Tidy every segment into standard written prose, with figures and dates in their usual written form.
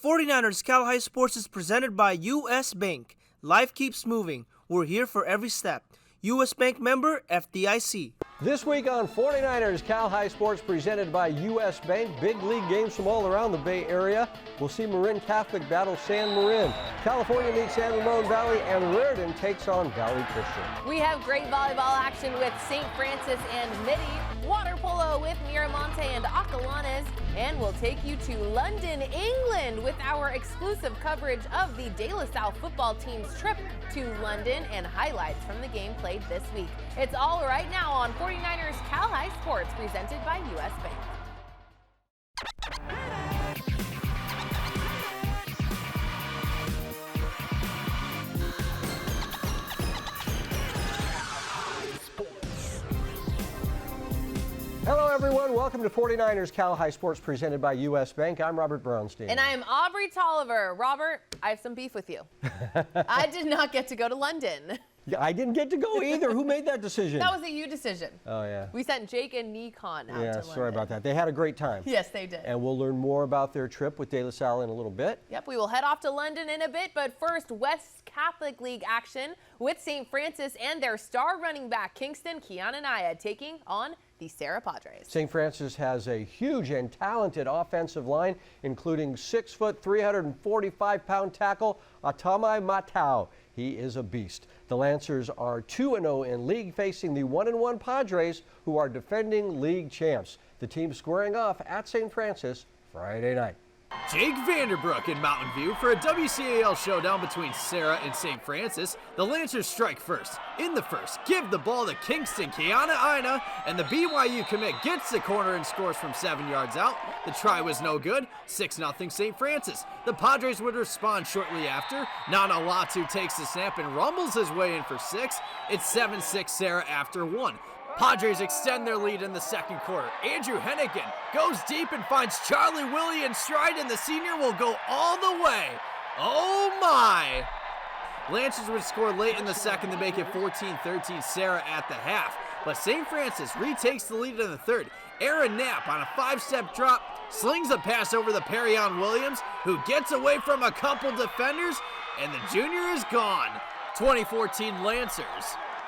49ers Cal High Sports is presented by U.S. Bank. Life keeps moving. We're here for every step. U.S. Bank member FDIC. This week on 49ers Cal High Sports presented by U.S. Bank, big league games from all around the Bay Area. We'll see Marin Catholic battle San Marin. California meets San Ramon Valley, and Raritan takes on Valley Christian. We have great volleyball action with St. Francis and Mitty, water polo with Miramonte and Acalanes, and we'll take you to London, England with our exclusive coverage of the De La Salle football team's trip to London and highlights from the game played this week. It's all right now on 49ers Cal High Sports presented by U.S. Bank. Hello everyone, welcome to 49ers Cal High Sports presented by U.S. Bank. I'm Robert Brownstein. And I am Aubrey Tolliver. Robert, I have some beef with you. I did not get to go to London. Yeah, I didn't get to go either. Who made that decision? That was a you decision. Oh, yeah. We sent Jake and Nikon out to London. Sorry about that. They had a great time. Yes, they did. And we'll learn more about their trip with De La Salle in a little bit. Yep, we will head off to London in a bit, but first, West Catholic League action with St. Francis and their star running back, Kingston Kiananaya, taking on the Serra Padres. St. Francis has a huge and talented offensive line, including 6', 345-pound tackle Atamai Matau. He is a beast. The Lancers are 2-0 in league, facing the 1-1 Padres, who are defending league champs. The team squaring off at St. Francis Friday night. Jake Vanderbrook in Mountain View for a WCAL showdown between Serra and St. Francis. The Lancers strike first. In the first, give the ball to Kingston Kiananaya, and the BYU commit gets the corner and scores from 7 yards out. The try was no good. 6-0 St. Francis. The Padres would respond shortly after. Nana Latu takes the snap and rumbles his way in for 6. It's 7-6 Serra after 1. Padres extend their lead in the second quarter. Andrew Hennigan goes deep and finds Charlie Willie in stride, and the senior will go all the way. Oh my! Lancers would score late in the second to make it 14-13 Serra at the half. But St. Francis retakes the lead in the third. Aaron Knapp on a 5-step drop slings a pass over the Perion Williams, who gets away from a couple defenders, and the junior is gone. 2014 Lancers.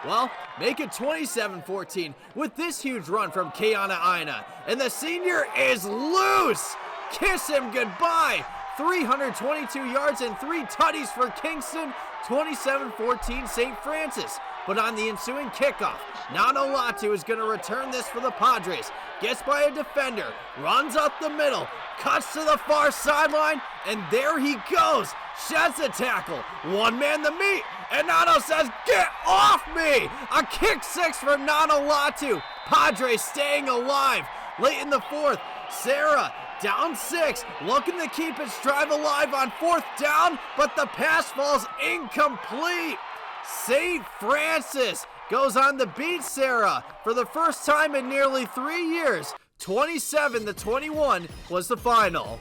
Well, make it 27-14 with this huge run from Kiananaya, and the senior is loose. Kiss him goodbye. 322 yards and 3 tutties for Kingston. 27-14 St. Francis. But on the ensuing kickoff, Nana Latu is going to return this for the Padres. Gets by a defender, runs up the middle, cuts to the far sideline, and there he goes. Sheds a tackle. One man to meet. And Nano says, "Get off me!" A kick 6 for Nana Latu. Padres staying alive. Late in the fourth, Serra down 6, looking to keep its drive alive on 4th down, but the pass falls incomplete. St. Francis goes on to beat Serra for the first time in nearly 3 years. 27-21 was the final.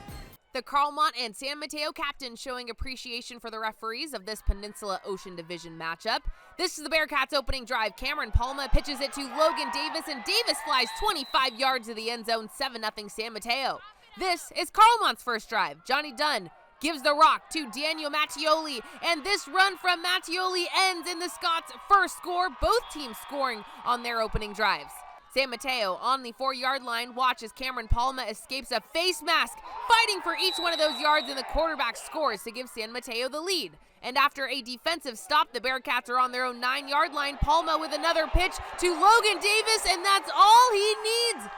The Carlmont and San Mateo captains showing appreciation for the referees of this Peninsula Ocean Division matchup. This is the Bearcats' opening drive. Cameron Palma pitches it to Logan Davis, and Davis flies 25 yards to the end zone, 7-0 San Mateo. This is Carlmont's first drive. Johnny Dunn gives the rock to Daniel Mattioli, and this run from Mattioli ends in the Scots' first score, both teams scoring on their opening drives. San Mateo on the 4-yard line watches Cameron Palma escapes a face mask, fighting for each one of those yards, and the quarterback scores to give San Mateo the lead. And after a defensive stop, the Bearcats are on their own 9-yard line. Palma with another pitch to Logan Davis, and that's all he needs.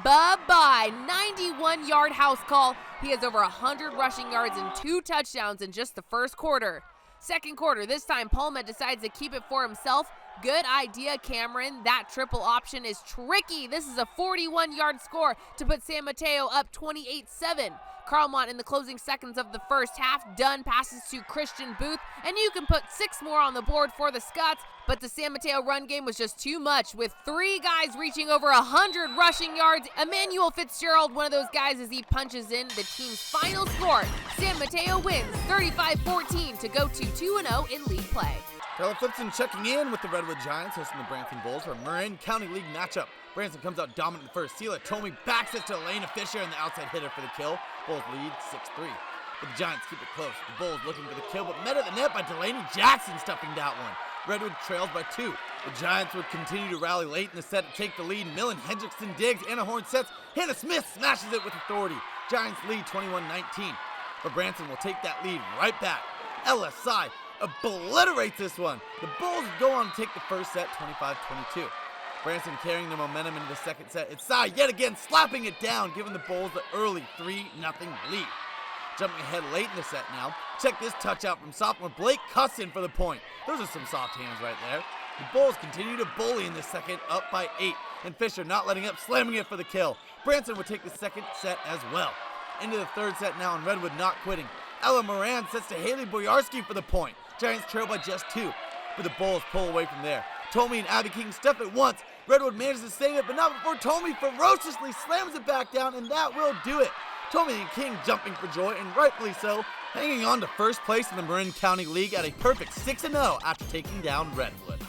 Bye-bye. 91-yard house call. He has over 100 rushing yards and 2 touchdowns in just the first quarter. Second quarter, this time Palma decides to keep it for himself. Good idea, Cameron. That triple option is tricky. This is a 41-yard score to put San Mateo up 28-7. Carlmont in the closing seconds of the first half. Dunn passes to Christian Booth, and you can put 6 more on the board for the Scots, but the San Mateo run game was just too much, with 3 guys reaching over 100 rushing yards. Emmanuel Fitzgerald, one of those guys, as he punches in the team's final score. San Mateo wins 35-14 to go to 2-0 in league play. Taylor Flipson checking in with the Redwood Giants, hosting the Branson Bulls for a Marin County League matchup. Branson comes out dominant in the first. Sela Tomey backs it to Elena Fisher and the outside hitter for the kill. Bulls lead 6-3. but the Giants keep it close. The Bulls looking for the kill, but met at the net by Delaney Jackson stuffing that one. Redwood trails by 2. The Giants would continue to rally late in the set to take the lead. Millen, Hendrickson digs, Anna Horn sets, Hannah Smith smashes it with authority. Giants lead 21-19, but Branson will take that lead right back. LSI obliterates this one. The Bulls go on to take the first set 25-22. Branson carrying the momentum into the second set. It's Sai yet again slapping it down, giving the Bulls the early 3-0 lead. Jumping ahead late in the set now. Check this touch out from sophomore Blake Cusson for the point. Those are some soft hands right there. The Bulls continue to bully in the second, up by 8. And Fisher not letting up, slamming it for the kill. Branson would take the second set as well. Into the third set now, and Redwood not quitting. Ella Moran sets to Haley Boyarski for the point. Giants trail by just 2, but the Bulls pull away from there. Tomey and Abby King stuff it once. Redwood manages to save it, but not before Tomey ferociously slams it back down, and that will do it. Tomey and King jumping for joy, and rightfully so, hanging on to first place in the Marin County League at a perfect 6-0 after taking down Redwood.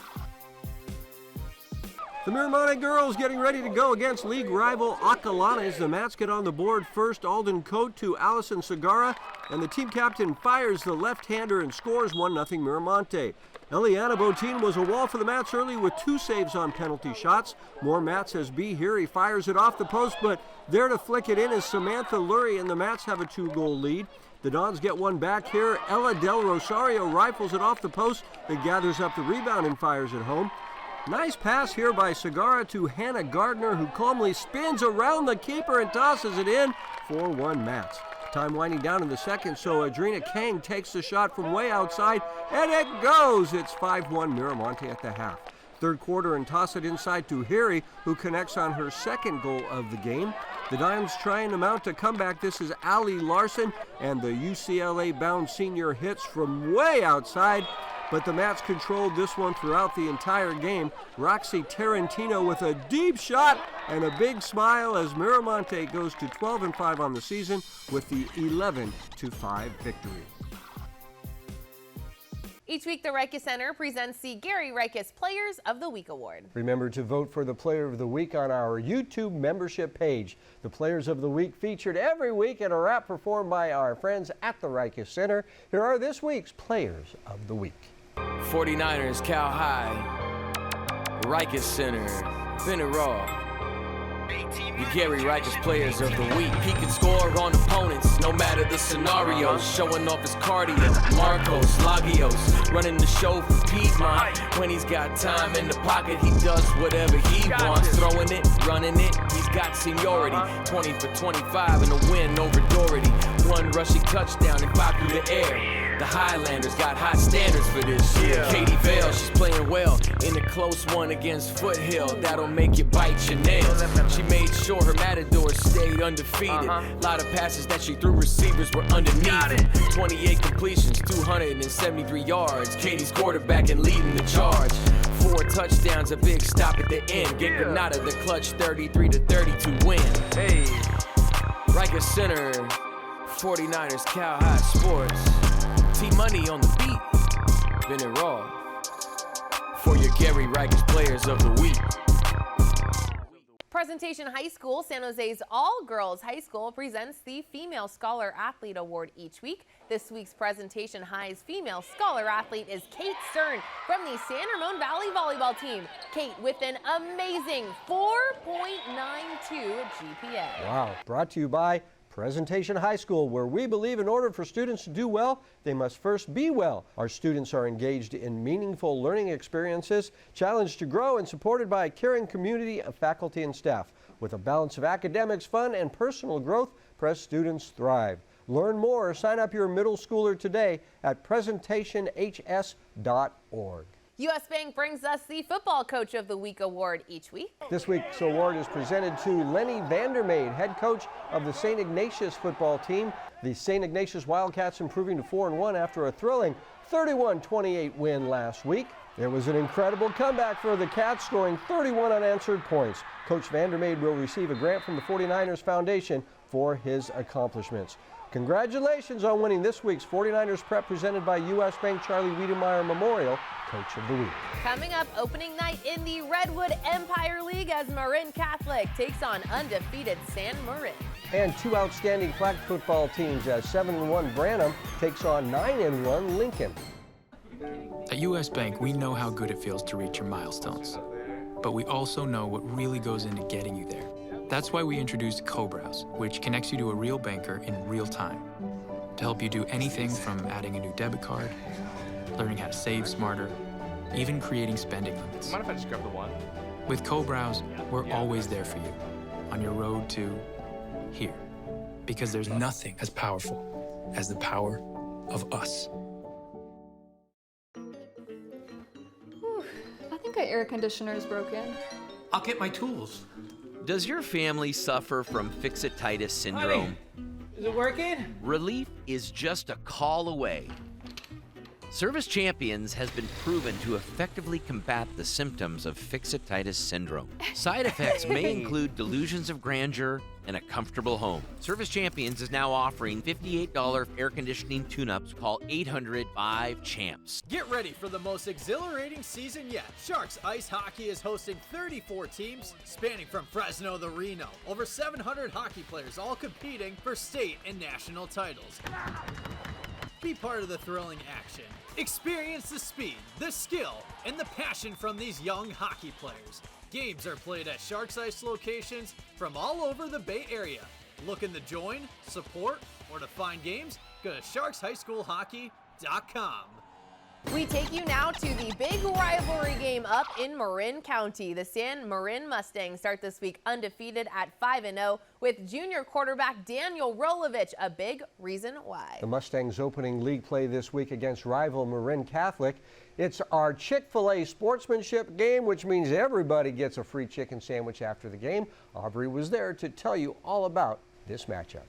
The Miramonte girls getting ready to go against league rival Acalanes. The Mats get on the board first. Alden Coate to Allison Segara, and the team captain fires the left-hander and scores 1-0 Miramonte. Eliana Botin was a wall for the Mats early with 2 saves on penalty shots. More Mats as B here. He fires it off the post, but there to flick it in is Samantha Lurie, and the Mats have a 2-goal lead. The Dons get one back here. Ella Del Rosario rifles it off the post, then gathers up the rebound and fires it home. Nice pass here by Segara to Hannah Gardner, who calmly spins around the keeper and tosses it in. 4-1 Mats. Time winding down in the second, so Adrina Kang takes the shot from way outside, and it goes! It's 5-1 Miramonte at the half. Third quarter, and toss it inside to Harry, who connects on her second goal of the game. The Dimes trying to mount a comeback. This is Allie Larson, and the UCLA-bound senior hits from way outside. But the Mats controlled this one throughout the entire game. Roxy Tarantino with a deep shot and a big smile as Miramonte goes to 12-5 on the season with the 11-5 victory. Each week, the Rikus Center presents the Gary Rikus Players of the Week Award. Remember to vote for the Player of the Week on our YouTube membership page. The Players of the Week featured every week in a rap performed by our friends at the Rikus Center. Here are this week's Players of the Week. 49ers, Cal High, Rikus Center, Bennett Raw. The Gary Rikus Players of the Week. He can score on opponents, no matter the scenario. Showing off his cardio, Marcos, Lagios, running the show for Piedmont. When he's got time in the pocket, he does whatever he wants. Throwing it, running it, he's got seniority. 20 for 25 in a win over Doherty. 1 rushing touchdown and 5 through the air. The Highlanders got high standards for this year. Katie Vale, she's playing well in a close one against Foothill. That'll make you bite your nails. She made sure her Matadors stayed undefeated. A lot of passes that she threw receivers were underneath. 28 completions, 273 yards. Katie's quarterback and leading the charge. 4 touchdowns, a big stop at the end. Get Granada the clutch 33-32 win. Hey, Rikus Center, 49ers, Cal High Sports. T-Money on the beat, Bennett Raw, for your Gary Rikus Players of the Week. Presentation High School, San Jose's all-girls high school, presents the Female Scholar Athlete Award each week. This week's Presentation High's Female Scholar Athlete is Kate Stern from the San Ramon Valley volleyball team. Kate with an amazing 4.92 GPA. Wow, brought to you by Presentation High School, where we believe in order for students to do well, they must first be well. Our students are engaged in meaningful learning experiences, challenged to grow, and supported by a caring community of faculty and staff. With a balance of academics, fun, and personal growth, Pres students thrive. Learn more or sign up your middle schooler today at presentationhs.org. U.S. Bank brings us the Football Coach of the Week award each week. This week's award is presented to Lenny Vandermeid, head coach of the St. Ignatius football team. The St. Ignatius Wildcats improving to 4-1 after a thrilling 31-28 win last week. It was an incredible comeback for the Cats, scoring 31 unanswered points. Coach Vandermeid will receive a grant from the 49ers Foundation for his accomplishments. Congratulations on winning this week's 49ers Prep presented by U.S. Bank Charlie Wiedemeyer Memorial Coach of the Week. Coming up, opening night in the Redwood Empire League as Marin Catholic takes on undefeated San Marin. And two outstanding flag football teams as 7-1 Branham takes on 9-1 Lincoln. At U.S. Bank, we know how good it feels to reach your milestones, but we also know what really goes into getting you there. That's why we introduced CoBrowse, which connects you to a real banker in real time to help you do anything from adding a new debit card, learning how to save smarter, even creating spending limits. Mind if I just grab the one? With CoBrowse, we're always there for you on your road to here, because there's nothing as powerful as the power of us. I think our air conditioner is broken. I'll get my tools. Does your family suffer from fixititis syndrome? Is it working? Relief is just a call away. Service Champions has been proven to effectively combat the symptoms of fixititis syndrome. Side effects may include delusions of grandeur and a comfortable home. Service Champions is now offering $58 air conditioning tune-ups. Call 800-5CHAMPS. Get ready for the most exhilarating season yet. Sharks Ice Hockey is hosting 34 teams spanning from Fresno to Reno. Over 700 hockey players all competing for state and national titles. Be part of the thrilling action. Experience the speed, the skill, and the passion from these young hockey players. Games are played at Sharks Ice locations from all over the Bay Area. Looking to join, support, or to find games? Go to sharkshighschoolhockey.com. We take you now to the big rivalry game up in Marin County. The San Marin Mustangs start this week undefeated at 5-0 with junior quarterback Daniel Rolovich, a big reason why. The Mustangs opening league play this week against rival Marin Catholic. It's our Chick-fil-A sportsmanship game, which means everybody gets a free chicken sandwich after the game. Aubrey was there to tell you all about this matchup.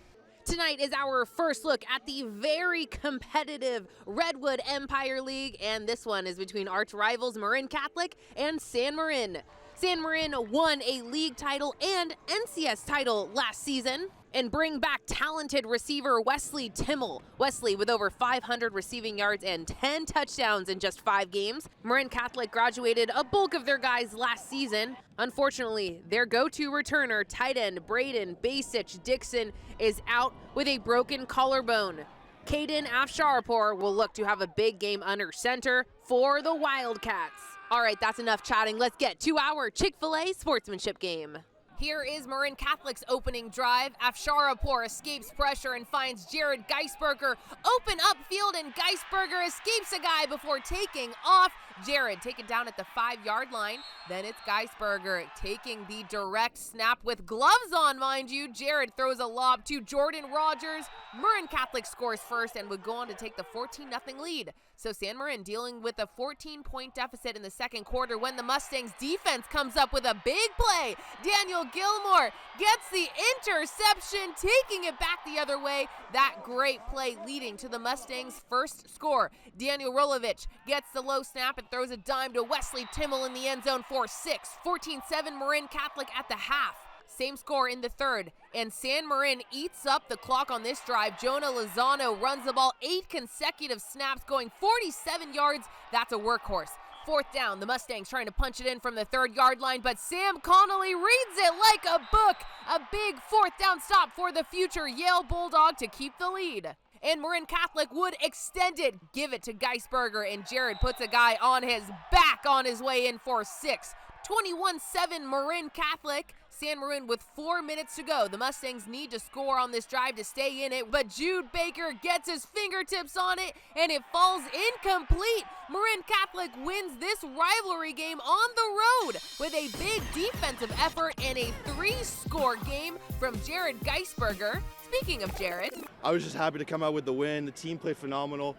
Tonight is our first look at the very competitive Redwood Empire League, and this one is between arch rivals Marin Catholic and San Marin. San Marin won a league title and NCS title last season and bring back talented receiver Wesley Timmel. Wesley with over 500 receiving yards and 10 touchdowns in just 5 games. Marin Catholic graduated a bulk of their guys last season. Unfortunately, their go-to returner, tight end Braden Basich Dixon, is out with a broken collarbone. Caden Afsharapur will look to have a big game under center for the Wildcats. All right, that's enough chatting. Let's get to our Chick-fil-A sportsmanship game. Here is Marin Catholic's opening drive. Afsharapur escapes pressure and finds Jared Geisberger open upfield, and Geisberger escapes a guy before taking off. Jared taken down at the 5-yard line. Then it's Geisberger taking the direct snap with gloves on, mind you. Jared throws a lob to Jordan Rogers. Marin Catholic scores first and would go on to take the 14-0 lead. So San Marin dealing with a 14-point deficit in the second quarter when the Mustangs defense comes up with a big play. Daniel Gilmore gets the interception, taking it back the other way. That great play leading to the Mustangs' first score. Daniel Rolovich gets the low snap and throws a dime to Wesley Timmel in the end zone for 6. 14-7 Marin Catholic at the half. Same score in the third, and San Marin eats up the clock on this drive. Jonah Lozano runs the ball 8 consecutive snaps, going 47 yards. That's a workhorse. Fourth down, the Mustangs trying to punch it in from the 3-yard line, but Sam Connolly reads it like a book. A big fourth down stop for the future Yale Bulldog to keep the lead. And Marin Catholic would extend it, give it to Geisberger, and Jared puts a guy on his back on his way in for 6. 21-7 Marin Catholic. San Marin with 4 minutes to go. The Mustangs need to score on this drive to stay in it, but Jude Baker gets his fingertips on it, and it falls incomplete. Marin Catholic wins this rivalry game on the road with a big defensive effort and a 3-score game from Jared Geisberger. Speaking of Jared, I was just happy to come out with the win. The team played phenomenal.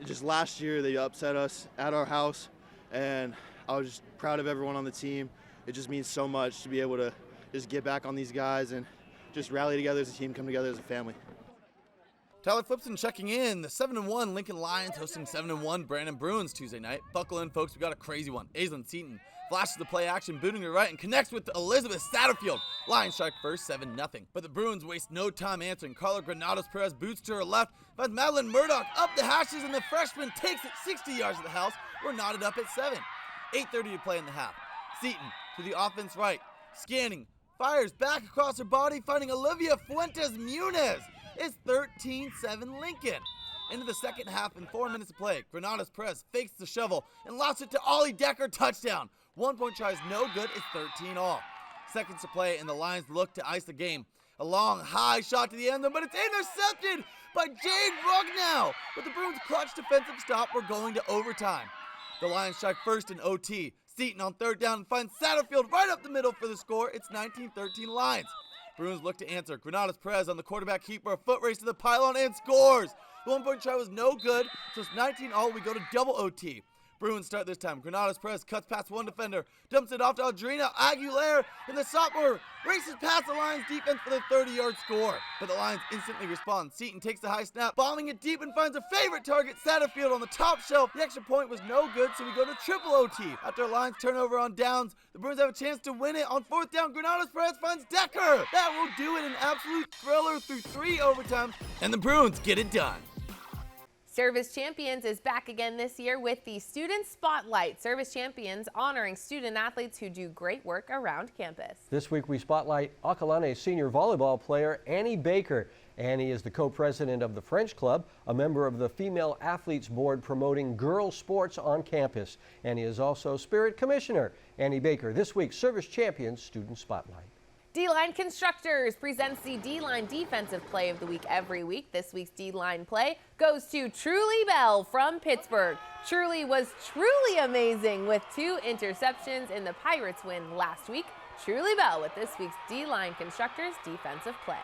Just last year they upset us at our house, and I was just proud of everyone on the team. It just means so much to be able to just get back on these guys and just rally together as a team, come together as a family. Tyler Flipson checking in. The 7-1 Lincoln Lions hosting 7-1 Brandon Bruins Tuesday night. Buckle in, folks. We got a crazy one. Aislinn Seton Flashes the play action, booting to right, and connects with Elizabeth Satterfield. Lions strike first, 7-0. But the Bruins waste no time answering. Carla Granados-Perez boots to her left, finds Madeline Murdoch up the hashes, and the freshman takes it 60 yards to the house. We're knotted up at 7. 8:30 to play in the half. Seton to the offense right. Scanning, fires back across her body, finding Olivia Fuentes-Muniz. It's 13-7 Lincoln. Into the second half and 4 minutes to play. Granados-Perez fakes the shovel and lofts it to Ollie Decker, touchdown. 1-point try is no good, it's 13-all. Seconds to play and the Lions look to ice the game. A long, high shot to the end zone, but it's intercepted by Jade Rugnow. With the Bruins' clutch defensive stop, we're going to overtime. The Lions strike first in OT. Seton on third down and finds Satterfield right up the middle for the score. It's 19-13 Lions. Bruins look to answer. Granados-Perez on the quarterback keeper, a foot race to the pylon and scores. The 1-point try was no good, so it's 19-all. We go to double OT. Bruins start this time. Granados-Perez cuts past one defender, dumps it off to Adriana Aguilera, and the sophomore races past the Lions defense for the 30-yard score. But the Lions instantly respond. Seton takes the high snap, bombing it deep and finds a favorite target, Satterfield, on the top shelf. The extra point was no good, so we go to triple OT. After a Lions turnover on downs, the Bruins have a chance to win it. On fourth down, Granados-Perez finds Decker. That will do it, an absolute thriller through 3 overtimes, and the Bruins get it done. Service Champions is back again this year with the Student Spotlight. Service Champions honoring student athletes who do great work around campus. This week we spotlight Acalanes senior volleyball player Annie Baker. Annie is the co-president of the French Club, a member of the Female Athletes Board promoting girls sports on campus. Annie is also Spirit Commissioner. Annie Baker, this week's Service Champions Student Spotlight. D-Line Constructors presents the D-Line Defensive Play of the Week every week. This week's D-Line play goes to Truly Bell from Pittsburgh. Truly was truly amazing with 2 interceptions in the Pirates win last week. Truly Bell with this week's D-Line Constructors Defensive Play.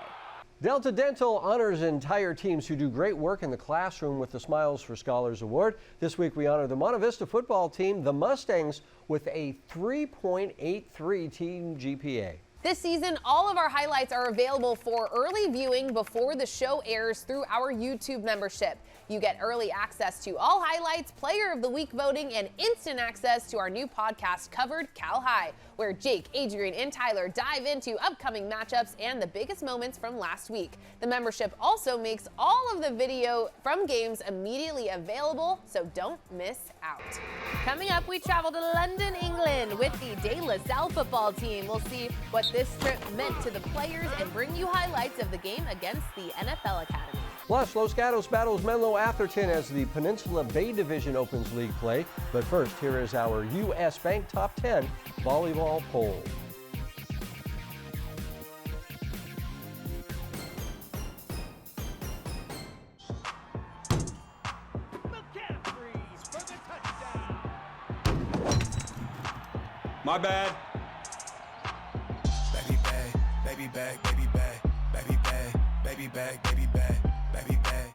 Delta Dental honors entire teams who do great work in the classroom with the Smiles for Scholars Award. This week we honor the Monte Vista football team, the Mustangs, with a 3.83 team GPA. This season, all of our highlights are available for early viewing before the show airs through our YouTube membership. You get early access to all highlights, Player of the Week voting, and instant access to our new podcast, Covered Cal High, where Jake, Adrian, and Tyler dive into upcoming matchups and the biggest moments from last week. The membership also makes all of the video from games immediately available, so don't miss out. Coming up, we travel to London, England with the De La Salle football team. We'll see what this trip meant to the players and bring you highlights of the game against the NFL Academy. Plus, Los Gatos battles Menlo Atherton as the Peninsula Bay Division opens league play. But first, here is our U.S. Bank Top 10 volleyball poll. My bad. Baby bag, baby bag, baby bag, baby bag, baby bag, baby bag, baby bag.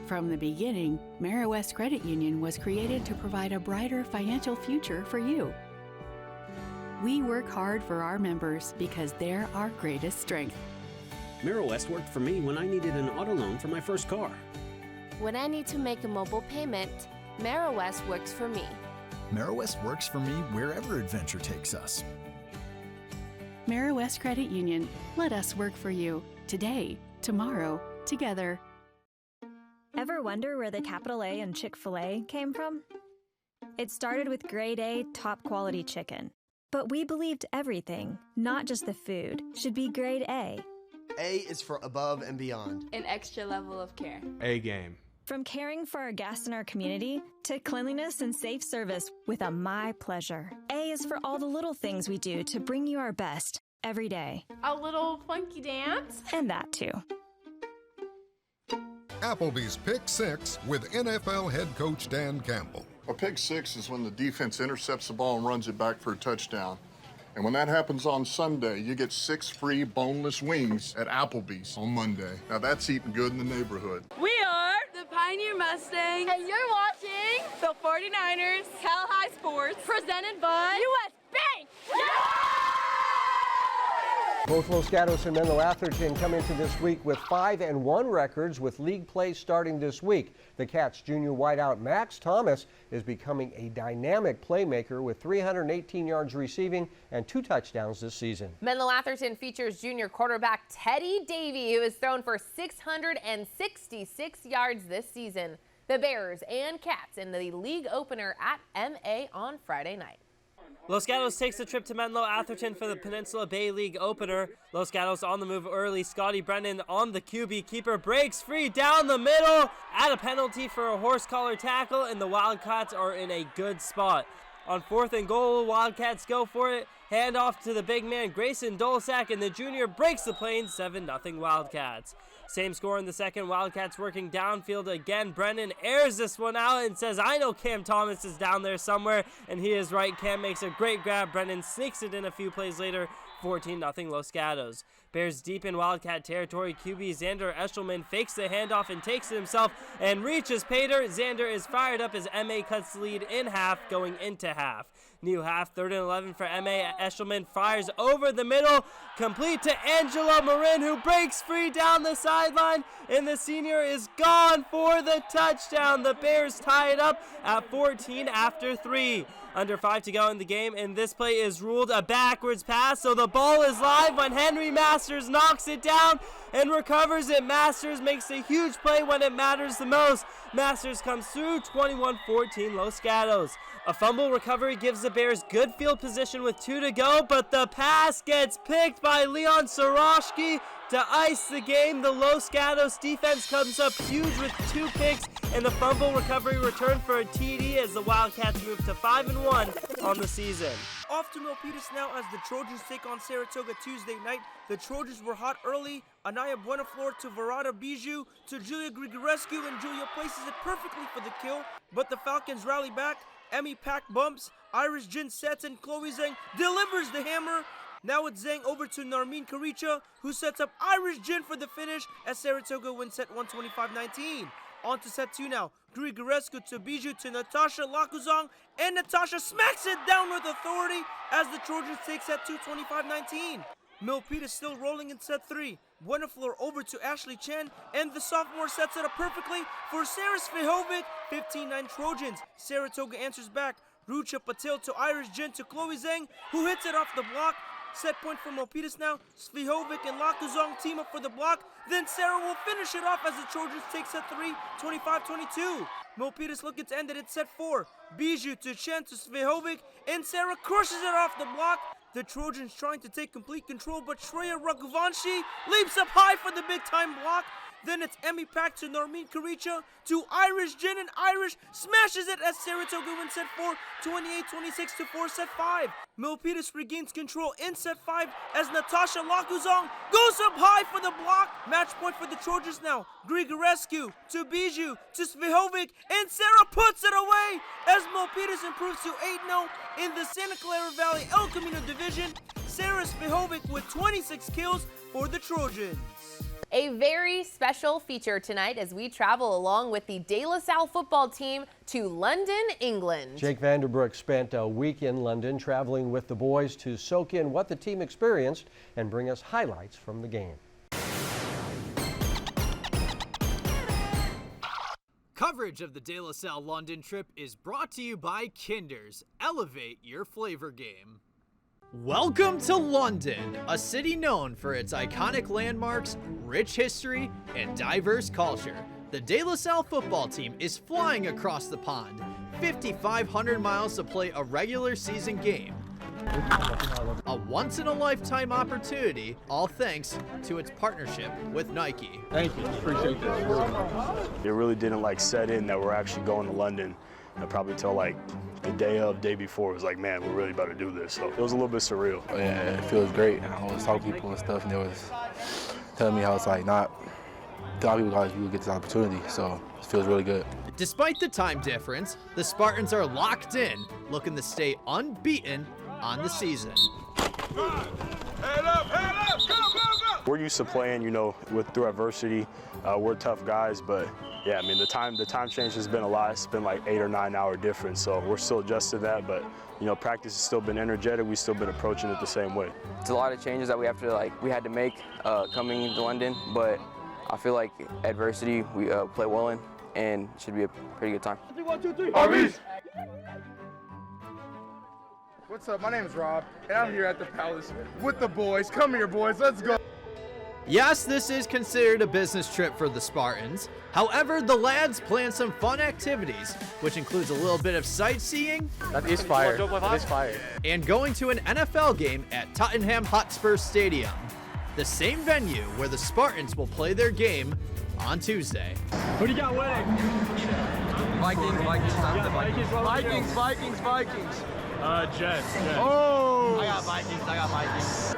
From the beginning, Meriwest Credit Union was created to provide a brighter financial future for you. We work hard for our members because they're our greatest strength. Meriwest worked for me when I needed an auto loan for my first car. When I need to make a mobile payment, Meriwest works for me. Meriwest works for me wherever adventure takes us. Meriwest Credit Union. Let us work for you. Today, tomorrow, together. Ever wonder where the capital A in Chick-fil-A came from? It started with grade A, top quality chicken. But we believed everything, not just the food, should be grade A. A is for above and beyond. An extra level of care. A game. From caring for our guests and our community to cleanliness and safe service with a My Pleasure. A is for all the little things we do to bring you our best every day. A little funky dance. And that too. Applebee's Pick 6 with NFL head coach Dan Campbell. A pick 6 is when the defense intercepts the ball and runs it back for a touchdown. And when that happens on Sunday, you get 6 free boneless wings at Applebee's on Monday. Now that's eating good in the neighborhood. We are the Pioneer Mustang, and you're watching the 49ers Cal High Sports, presented by U.S. Bank. Both Los Gatos and Menlo Atherton come into this week with 5-1 records with league play starting this week. The Cats' junior wideout Max Thomas is becoming a dynamic playmaker with 318 yards receiving and 2 touchdowns this season. Menlo Atherton features junior quarterback Teddy Davey, who has thrown for 666 yards this season. The Bears and Cats in the league opener at MA on Friday night. Los Gatos takes a trip to Menlo Atherton for the Peninsula Bay League opener. Los Gatos on the move early. Scotty Brennan on the QB keeper, breaks free down the middle. At a penalty for a horse collar tackle, and the Wildcats are in a good spot. On 4th and goal, Wildcats go for it. Hand off to the big man Grayson Dolsack, and the junior breaks the plane, 7-0 Wildcats. Same score in the second. Wildcats working downfield again. Brennan airs this one out and says, I know Cam Thomas is down there somewhere, and he is right. Cam makes a great grab. Brennan sneaks it in a few plays later. 14-0 Los Gatos. Bears deep in Wildcat territory. QB Xander Eshelman fakes the handoff and takes it himself and reaches Pater. Xander is fired up as MA cuts the lead in half, going into half. New half, 3rd and 11 for MA. Eshelman fires over the middle, complete to Angelo Marin, who breaks free down the sideline, and the senior is gone for the touchdown. The Bears tie it up at 14 after 3. Under 5 to go in the game, and this play is ruled a backwards pass, so the ball is live when Henry Masters knocks it down and recovers it. Masters makes a huge play when it matters the most. Masters comes through, 21-14 Los Gatos. A fumble recovery gives the Bears good field position with 2 to go, but the pass gets picked by Leon Soroshki to ice the game. The Los Gatos defense comes up huge with 2 picks, and the fumble recovery return for a TD as the Wildcats move to 5-1 on the season. Off to Milpitas now as the Trojans take on Saratoga Tuesday night. The Trojans were hot early. Anaya Buenaflor to Verada Bijou to Julia Grigorescu, and Julia places it perfectly for the kill, but the Falcons rally back. Emmy Pack bumps, Irish Jin sets, and Chloe Zhang delivers the hammer. Now it's Zhang over to Narmeen Karicha, who sets up Irish Jin for the finish as Saratoga wins set 125-19. On to set 2 now. Grigorescu to Bijou to Natasha Lakuzong, and Natasha smacks it down with authority as the Trojans take set 2 25-19. Milpitas still rolling in set 3. Buenaflor over to Ashley Chen, and the sophomore sets it up perfectly for Sarah Svihovic. 15-9 Trojans. Saratoga answers back. Rucha Patel to Irish Jin to Chloe Zhang, who hits it off the block. Set point for Milpitas now. Svihovic and Lakuzong team up for the block. Then Sarah will finish it off as the Trojans take set 3, 25-22. Milpitas looking to end it at set 4. Bijou to Chen to Svihovic, and Sarah crushes it off the block. The Trojans trying to take complete control, but Shreya Raghuvanshi leaps up high for the big-time block. Then it's Emmy Pack to Narmeen Karicha to Irish Jin, and Irish smashes it as Saratoga wins set 4, 28-26 to 4 set 5. Milpitas regains control in set 5 as Natasha Lakuzong goes up high for the block. Match point for the Trojans now. Grigorescu to Bijou to Svihovic, and Sarah puts it away as Milpitas improves to 8-0 in the Santa Clara Valley El Camino division. Sarah Svihovic with 26 kills for the Trojans. A very special feature tonight as we travel along with the De La Salle football team to London, England. Jake Vanderbroek spent a week in London traveling with the boys to soak in what the team experienced and bring us highlights from the game. Coverage of the De La Salle London trip is brought to you by Kinder's. Elevate your flavor game. Welcome to London, a city known for its iconic landmarks, rich history, and diverse culture. The De La Salle football team is flying across the pond, 5,500 miles to play a regular season game. A once-in-a-lifetime opportunity, all thanks to its partnership with Nike. Thank you, appreciate this. It really didn't set in that we're actually going to London. Probably till the day before, it was like, man, we're really about to do this. So it was a little bit surreal. Yeah, it feels great. I was talking to people and stuff, and they was telling me how it's not a lot of people guys you get this opportunity. So it feels really good. Despite the time difference, the Spartans are locked in, looking to stay unbeaten on the season. Head up, go, go, go! We're used to playing, through adversity. We're tough guys, but yeah, I mean, the time change has been a lot. It's been like 8 or 9 hour difference, so we're still adjusted to that, but you know, practice has still been energetic. We've still been approaching it the same way. It's a lot of changes that we had to make coming into London, but I feel like adversity we play well in, and it should be a pretty good time. 1, 2, 3. Arby's! What's up? My name is Rob, and I'm here at the Palace with the boys. Come here, boys. Let's go. Yes, this is considered a business trip for the Spartans. However, the lads plan some fun activities, which includes a little bit of sightseeing. That is fire. That is fire. And going to an NFL game at Tottenham Hotspur Stadium, the same venue where the Spartans will play their game on Tuesday. Who do you got winning? Vikings. Jets. Oh! I got Vikings.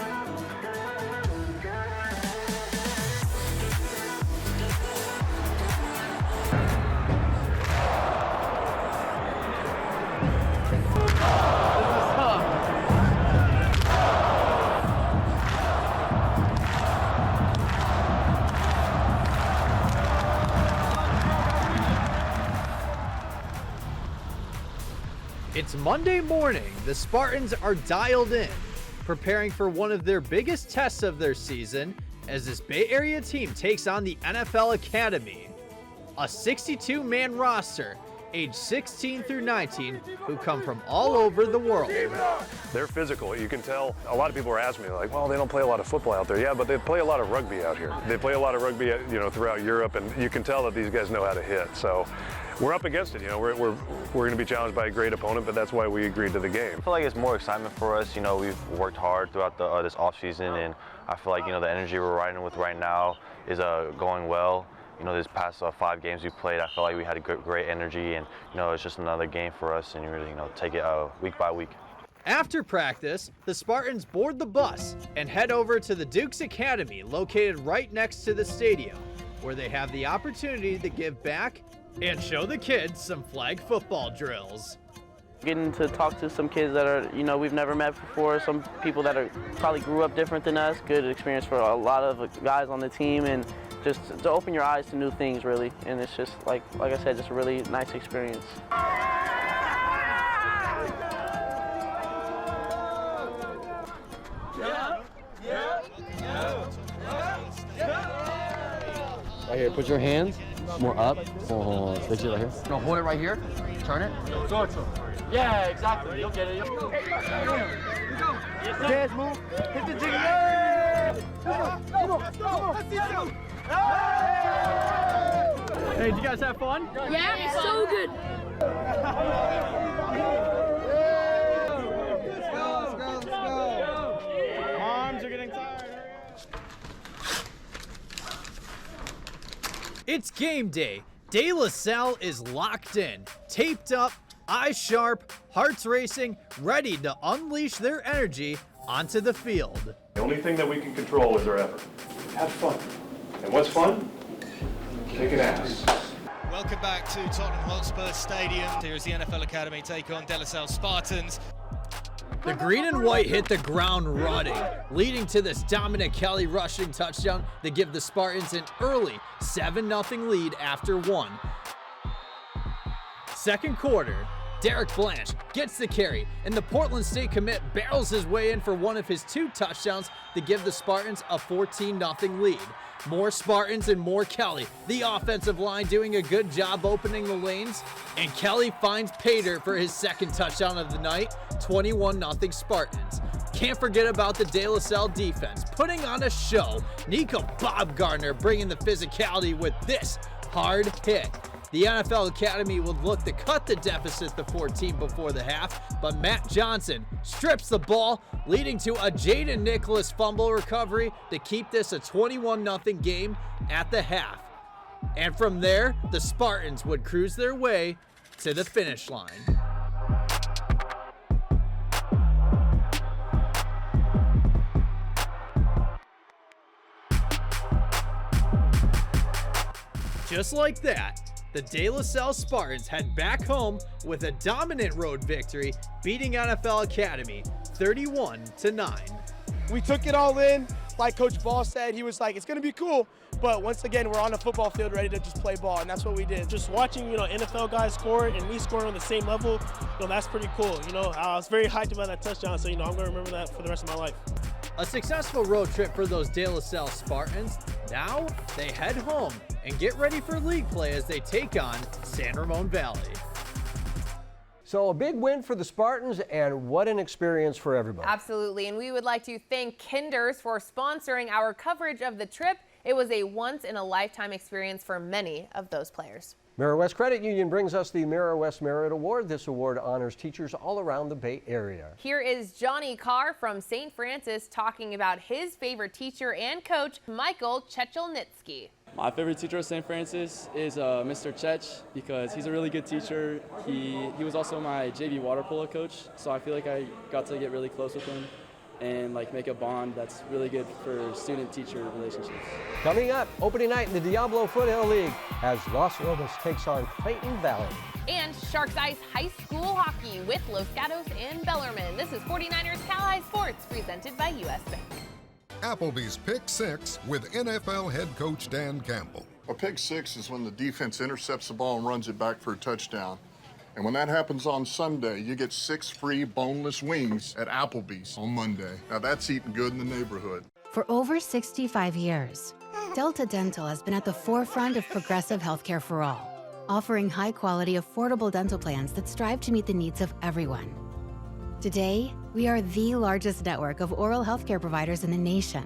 It's Monday morning. The Spartans are dialed in, preparing for one of their biggest tests of their season as this Bay Area team takes on the NFL Academy, a 62-man roster aged 16 through 19 who come from all over the world. They're physical. You can tell. A lot of people are asking me, like, well, they don't play a lot of football out there. Yeah, but they play a lot of rugby out here. They play a lot of rugby, you know, throughout Europe, and you can tell that these guys know how to hit. So we're up against it. You know, we're going to be challenged by a great opponent, but that's why we agreed to the game. I feel like it's more excitement for us. You know, we've worked hard throughout this off season, and I feel like, you know, the energy we're riding with right now is going well. You know, this past 5 games we played, I felt like we had a great energy, and you know, it's just another game for us, and you really, you know, take it week by week. After practice, the Spartans board the bus and head over to the Dukes Academy, located right next to the stadium, where they have the opportunity to give back and show the kids some flag football drills. Getting to talk to some kids that are, you know, we've never met before, some people that are probably grew up different than us, good experience for a lot of guys on the team, and just to open your eyes to new things, really. And it's just, like I said, just a really nice experience. Right here, put your hands more up. Hold on, fix it right here. No, hold it right here. Turn it. Yeah, exactly. You'll get it. Yes, move. Hit the jiggy. Come on. Hey, did you guys have fun? Yeah, it's so good. Let's go. Arms are getting tired. It's game day. De La Salle is locked in, taped up, eyes sharp, hearts racing, ready to unleash their energy onto the field. The only thing that we can control is our effort. Have fun. And what's fun? Kicking ass. Welcome back to Tottenham Hotspur Stadium. Here is the NFL Academy take on De La Salle Spartans. The green and white hit the ground running, leading to this Dominic Kelly rushing touchdown to give the Spartans an early 7-0 lead after 1. Second quarter, Derek Blanche gets the carry, and the Portland State commit barrels his way in for one of his 2 touchdowns to give the Spartans a 14-0 lead. More Spartans and more Kelly. The offensive line doing a good job opening the lanes, and Kelly finds Pater for his 2nd touchdown of the night, 21-0 Spartans. Can't forget about the De La Salle defense, putting on a show. Nico Baumgartner bringing the physicality with this hard hit. The NFL Academy would look to cut the deficit to 14 before the half, but Matt Johnson strips the ball, leading to a Jaden Nicholas fumble recovery to keep this a 21-0 game at the half. And from there, the Spartans would cruise their way to the finish line. Just like that, the De La Salle Spartans head back home with a dominant road victory, beating NFL Academy 31-9. We took it all in. Like Coach Ball said, he was like, it's going to be cool, but once again, we're on the football field ready to just play ball, and that's what we did. Just watching, NFL guys score and me scoring on the same level, that's pretty cool. I was very hyped about that touchdown, so, I'm going to remember that for the rest of my life. A successful road trip for those De La Salle Spartans. Now they head home and get ready for league play as they take on San Ramon Valley. So a big win for the Spartans, and what an experience for everybody. Absolutely, and we would like to thank Kinders for sponsoring our coverage of the trip. It was a once-in-a-lifetime experience for many of those players. Mira West Credit Union brings us the Mira West Merit Award. This award honors teachers all around the Bay Area. Here is Johnny Carr from St. Francis talking about his favorite teacher and coach, Michael Chechelnitsky. My favorite teacher at St. Francis is Mr. Chech because he's a really good teacher. He was also my JV water polo coach, so I feel like I got to get really close with him and make a bond that's really good for student-teacher relationships. Coming up, opening night in the Diablo Foothill League as Los Lobos takes on Clayton Valley. And Sharks Ice High School Hockey with Los Gatos and Bellarmine. This is 49ers Cal High Sports presented by U.S. Bank. Applebee's Pick 6 with NFL head coach Dan Campbell. A pick six is when the defense intercepts the ball and runs it back for a touchdown. And when that happens on Sunday, you get 6 free boneless wings at Applebee's on Monday. Now that's eating good in the neighborhood. For over 65 years, Delta Dental has been at the forefront of progressive healthcare for all, offering high-quality, affordable dental plans that strive to meet the needs of everyone. Today, we are the largest network of oral healthcare providers in the nation.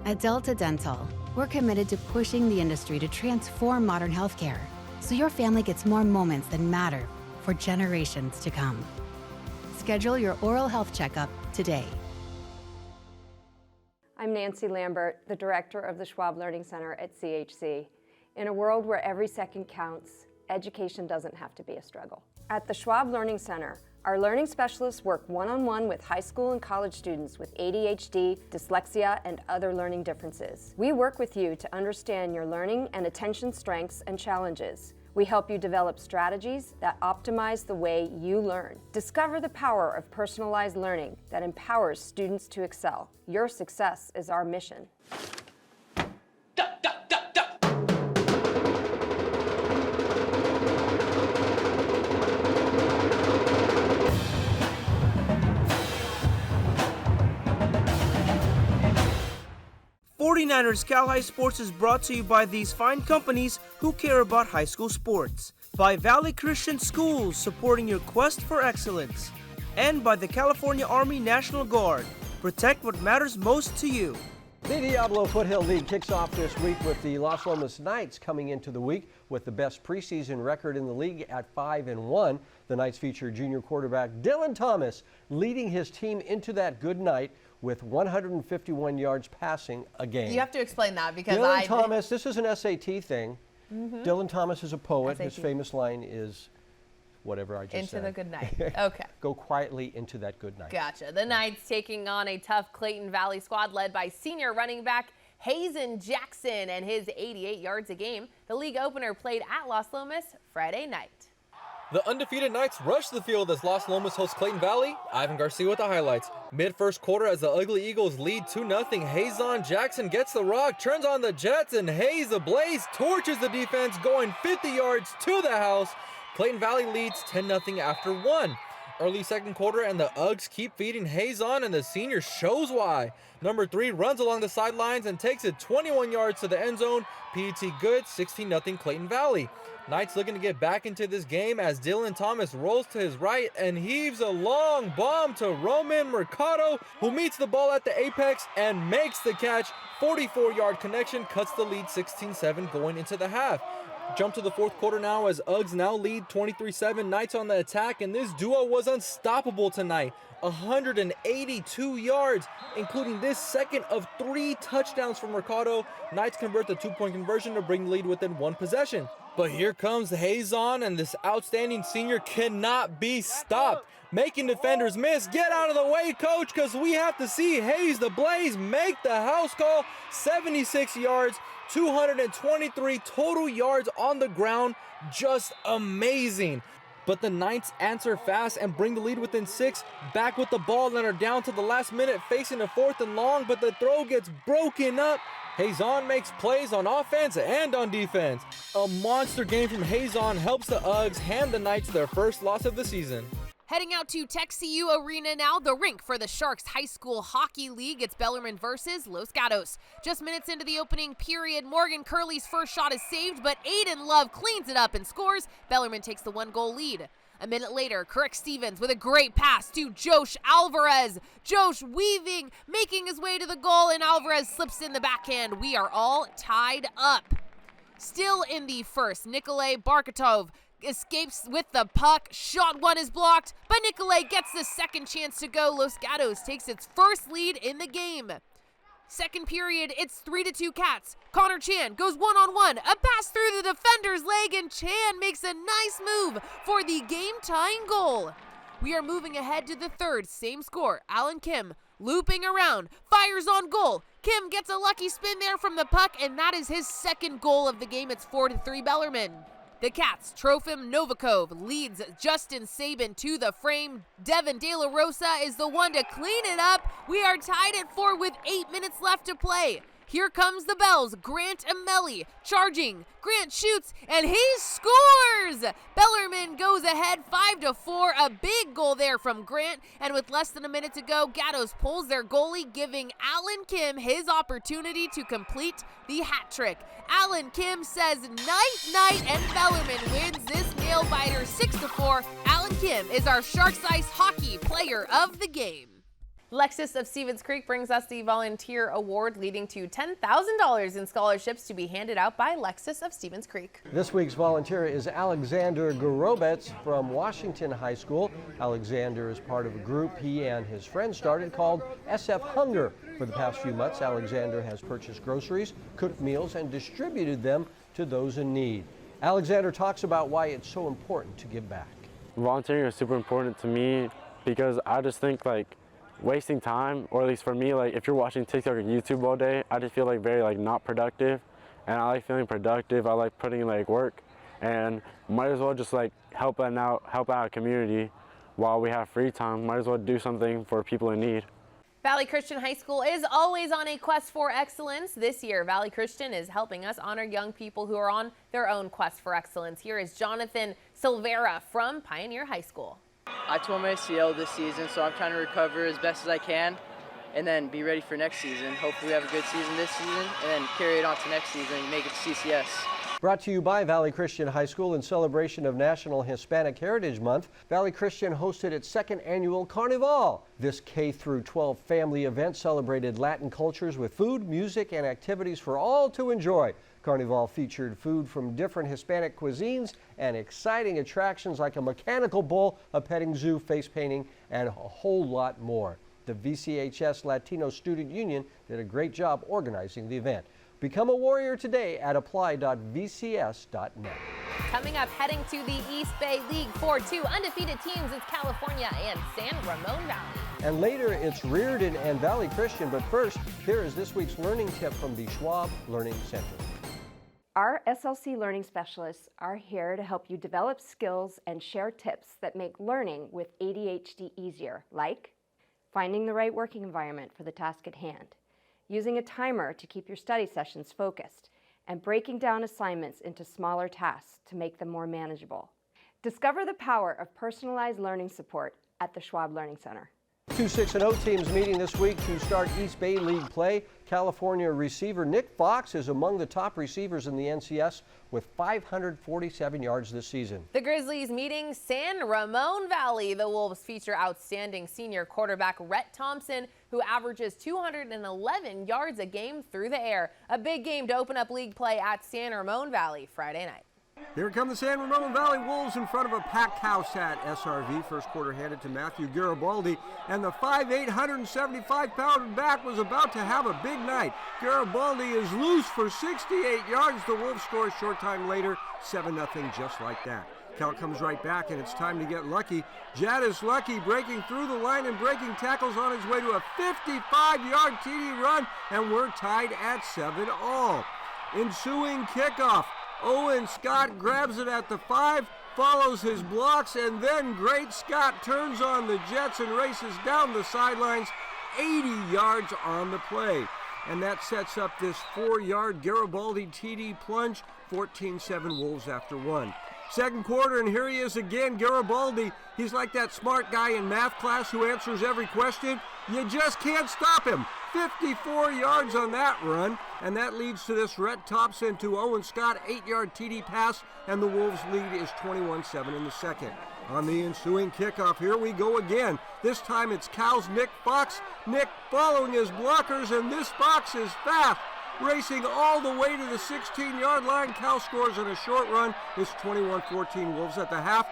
At Delta Dental, we're committed to pushing the industry to transform modern healthcare so your family gets more moments that matter for generations to come. Schedule your oral health checkup today. I'm Nancy Lambert, the director of the Schwab Learning Center at CHC. In a world where every second counts, education doesn't have to be a struggle. At the Schwab Learning Center, our learning specialists work one-on-one with high school and college students with ADHD, dyslexia, and other learning differences. We work with you to understand your learning and attention strengths and challenges. We help you develop strategies that optimize the way you learn. Discover the power of personalized learning that empowers students to excel. Your success is our mission. 49ers Cal High Sports is brought to you by these fine companies who care about high school sports. By Valley Christian Schools, supporting your quest for excellence. And by the California Army National Guard. Protect what matters most to you. The Diablo Foothill League kicks off this week with the Los Lobos Knights coming into the week with the best preseason record in the league at 5-1. The Knights feature junior quarterback Dylan Thomas leading his team into that good night with 151 yards passing a game. You have to explain that because Dylan Thomas, this is an SAT thing. Mm-hmm. Dylan Thomas is a poet. SAT. His famous line is whatever I just said. Into the good night. Okay. Go quietly into that good night. Gotcha. The Knights taking on a tough Clayton Valley squad led by senior running back Hazen Jackson and his 88 yards a game. The league opener played at Los Lomos Friday night. The undefeated Knights rush the field as Los Lomos hosts Clayton Valley. Ivan Garcia with the highlights. Mid-first quarter as the Ugly Eagles lead 2-0. Hazen Jackson gets the rock, turns on the Jets, and Hayes Ablaze torches the defense, going 50 yards to the house. Clayton Valley leads 10-0 after 1. Early second quarter, and the Uggs keep feeding Hazen, and the senior shows why. Number 3 runs along the sidelines and takes it 21 yards to the end zone. PET good, 16-0 Clayton Valley. Knights looking to get back into this game as Dylan Thomas rolls to his right and heaves a long bomb to Roman Mercado, who meets the ball at the apex and makes the catch. 44-yard connection cuts the lead 16-7 going into the half. Jump to the fourth quarter now as Uggs now lead 23-7. Knights on the attack, and this duo was unstoppable tonight. 182 yards, including this second of 3 touchdowns from Mercado. Knights convert the 2-point conversion to bring the lead within 1 possession. But here comes Hazen, and this outstanding senior cannot be stopped, making defenders miss. Get out of the way, coach, because we have to see Hayes the Blaze make the house call. 76 yards, 223 total yards on the ground. Just amazing. But the Knights answer fast and bring the lead within 6. Back with the ball and are down to the last minute, facing a 4th and long, but the throw gets broken up. Hazon makes plays on offense and on defense. A monster game from Hazon helps the Uggs hand the Knights their first loss of the season. Heading out to TechCU Arena now, the rink for the Sharks High School Hockey League. It's Bellarmine versus Los Gatos. Just minutes into the opening period, Morgan Curley's first shot is saved, but Aiden Love cleans it up and scores. Bellarmine takes the 1-goal lead. A minute later, Kirk Stevens with a great pass to Josh Alvarez. Josh weaving, making his way to the goal, and Alvarez slips in the backhand. We are all tied up. Still in the first, Nikolay Barkatov escapes with the puck. Shot one is blocked, but Nikolay gets the second chance to go. Los Gatos takes its first lead in the game. Second period, it's 3-2 Cats. Connor Chan goes one-on-one. A pass through the defender's leg, and Chan makes a nice move for the game-tying goal. We are moving ahead to the third. Same score. Alan Kim looping around, fires on goal. Kim gets a lucky spin there from the puck, and that is his second goal of the game. It's 4-3 Bellarmine. The Cats, Trofim Novikov leads Justin Sabin to the frame. Devin De La Rosa is the one to clean it up. We are tied at 4 with 8 minutes left to play. Here comes the Bells. Grant Amelli charging. Grant shoots, and he scores! Bellarmine goes ahead 5-4. A big goal there from Grant, and with less than a minute to go, Gatos pulls their goalie, giving Alan Kim his opportunity to complete the hat trick. Alan Kim says night-night, and Bellarmine wins this nail-biter 6-4. Alan Kim is our Sharks Ice Hockey Player of the Game. Lexus of Stevens Creek brings us the Volunteer Award, leading to $10,000 in scholarships to be handed out by Lexus of Stevens Creek. This week's volunteer is Alexander Gorobets from Washington High School. Alexander is part of a group he and his friends started called SF Hunger. For the past few months, Alexander has purchased groceries, cooked meals, and distributed them to those in need. Alexander talks about why it's so important to give back. Volunteering is super important to me because I just think wasting time, or at least for me, if you're watching TikTok or YouTube all day, I just feel very not productive, and I like feeling productive. I like putting in work, and might as well just help out a community while we have free time. Might as well do something for people in need. Valley Christian High School is always on a quest for excellence. This year, Valley Christian is helping us honor young people who are on their own quest for excellence. Here is Jonathan Silvera from Pioneer High School. I tore my ACL this season, so I'm trying to recover as best as I can and then be ready for next season. Hopefully we have a good season this season and then carry it on to next season and make it to CCS. Brought to you by Valley Christian High School in celebration of National Hispanic Heritage Month. Valley Christian hosted its second annual Carnival. This K-12 family event celebrated Latin cultures with food, music, and activities for all to enjoy. Carnival featured food from different Hispanic cuisines and exciting attractions like a mechanical bull, a petting zoo, face painting, and a whole lot more. The VCHS Latino Student Union did a great job organizing the event. Become a warrior today at apply.vcs.net. Coming up, heading to the East Bay League for 2 undefeated teams. It's California and San Ramon Valley. And later, it's Reardon and Valley Christian. But first, here is this week's learning tip from the Schwab Learning Center. Our SLC learning specialists are here to help you develop skills and share tips that make learning with ADHD easier, like finding the right working environment for the task at hand, using a timer to keep your study sessions focused, and breaking down assignments into smaller tasks to make them more manageable. Discover the power of personalized learning support at the Schwab Learning Center. 2 6-0 teams meeting this week to start East Bay League play. California receiver Nick Fox is among the top receivers in the NCS with 547 yards this season. The Grizzlies meeting San Ramon Valley. The Wolves feature outstanding senior quarterback Rhett Thompson, who averages 211 yards a game through the air. A big game to open up league play at San Ramon Valley Friday night. Here come the San Ramon Valley Wolves in front of a packed house at SRV. First quarter handed to Matthew Garibaldi, and the 5'8", 175-pound back was about to have a big night. Garibaldi is loose for 68 yards. The Wolves score a short time later, 7-0, just like that. Count comes right back, and it's time to get lucky. Jadis Lucky breaking through the line and breaking tackles on his way to a 55-yard TD run, and we're tied at 7-all. Ensuing kickoff. Owen Scott grabs it at the 5, follows his blocks, and then Great Scott turns on the Jets and races down the sidelines, 80 yards on the play. and that sets up this 4-yard Garibaldi TD plunge, 14-7 Wolves after one. Second quarter, and here he is again, Garibaldi. He's like that smart guy in math class who answers every question. You just can't stop him. 54 yards on that run, and that leads to this Rhett Thompson to Owen Scott 8-yard TD pass, and the Wolves' lead is 21-7 in the second. On the ensuing kickoff, here we go again. This time it's Cal's Nick Fox. Nick following his blockers, and this Fox is fast. Racing all the way to the 16-yard line. Cal scores in a short run. It's 21-14 Wolves at the half.